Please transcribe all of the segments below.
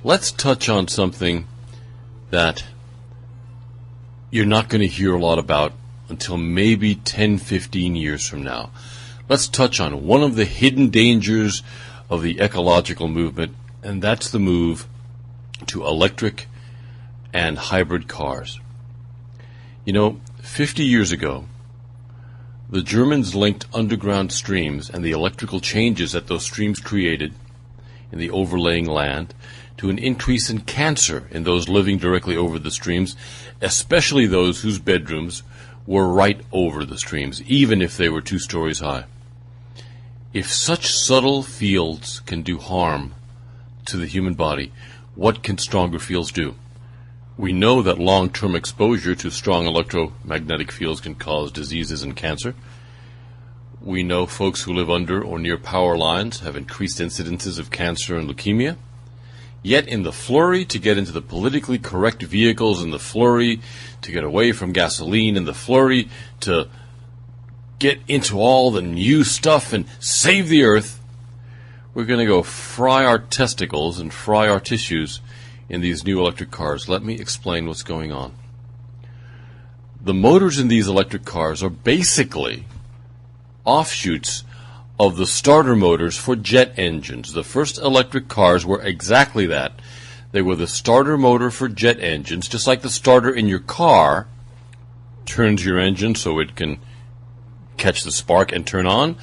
let's touch on something that you're not going to hear a lot about until maybe 10, 15 years from now. Let's touch on one of the hidden dangers of the ecological movement, and that's the move to electric and hybrid cars. 50 years ago, the Germans linked underground streams and the electrical changes that those streams created in the overlaying land to an increase in cancer in those living directly over the streams, especially those whose bedrooms were right over the streams, even if they were 2 stories high. If such subtle fields can do harm to the human body, what can stronger fields do? We know that long-term exposure to strong electromagnetic fields can cause diseases and cancer. We know folks who live under or near power lines have increased incidences of cancer and leukemia. Yet in the flurry to get into the politically correct vehicles, in the flurry to get away from gasoline, in the flurry to get into all the new stuff and save the earth, we're going to go fry our testicles and fry our tissues in these new electric cars. Let me explain what's going on. The motors in these electric cars are basically offshoots of the starter motors for jet engines. The first electric cars were exactly that. They were the starter motor for jet engines, just like the starter in your car turns your engine so it can catch the spark and turn on.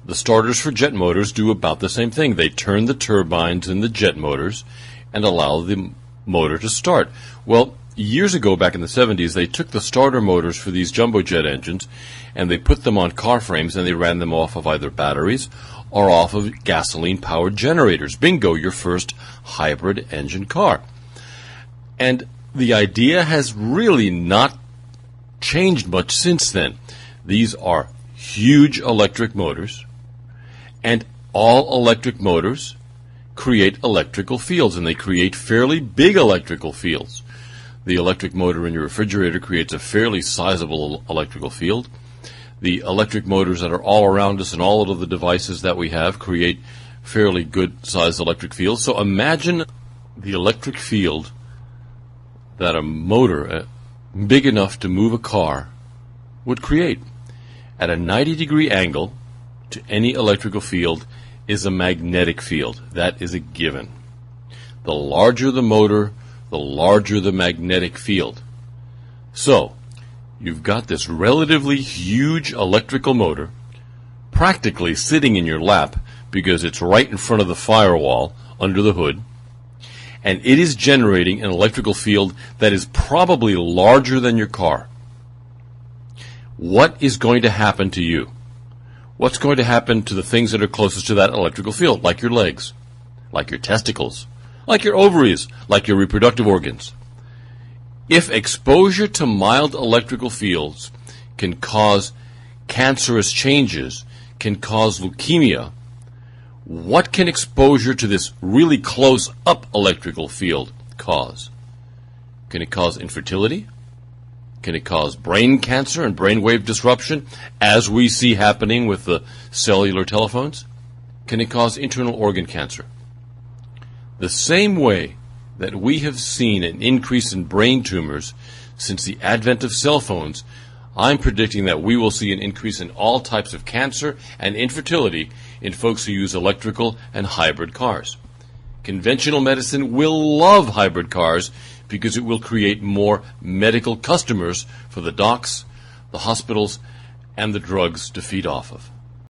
The starters for jet motors do about the same thing. They turn the turbines in the jet motors and allow the motor to start. Well, years ago, back in the 70s, they took the starter motors for these jumbo jet engines and they put them on car frames and they ran them off of either batteries or off of gasoline-powered generators. Bingo, your first hybrid engine car. And the idea has really not changed much since then. These are huge electric motors, and all electric motors create electrical fields, and they create fairly big electrical fields. The electric motor in your refrigerator creates a fairly sizable electrical field. The electric motors that are all around us and all of the devices that we have create fairly good-sized electric fields. So imagine the electric field that a motor big enough to move a car would create. At a 90-degree angle to any electrical field is a magnetic field. That is a given. The larger the motor, the larger the magnetic field. So, you've got this relatively huge electrical motor practically sitting in your lap because it's right in front of the firewall under the hood, and it is generating an electrical field that is probably larger than your car. What is going to happen to you? What's going to happen to the things that are closest to that electrical field, like your legs, like your testicles, like your ovaries, like your reproductive organs? If exposure to mild electrical fields can cause cancerous changes, can cause leukemia, what can exposure to this really close-up electrical field cause? Can it cause infertility? Can it cause brain cancer and brainwave disruption, as we see happening with the cellular telephones? Can it cause internal organ cancer? The same way that we have seen an increase in brain tumors since the advent of cell phones, I'm predicting that we will see an increase in all types of cancer and infertility in folks who use electrical and hybrid cars. Conventional medicine will love hybrid cars because it will create more medical customers for the docs, the hospitals, and the drugs to feed off of.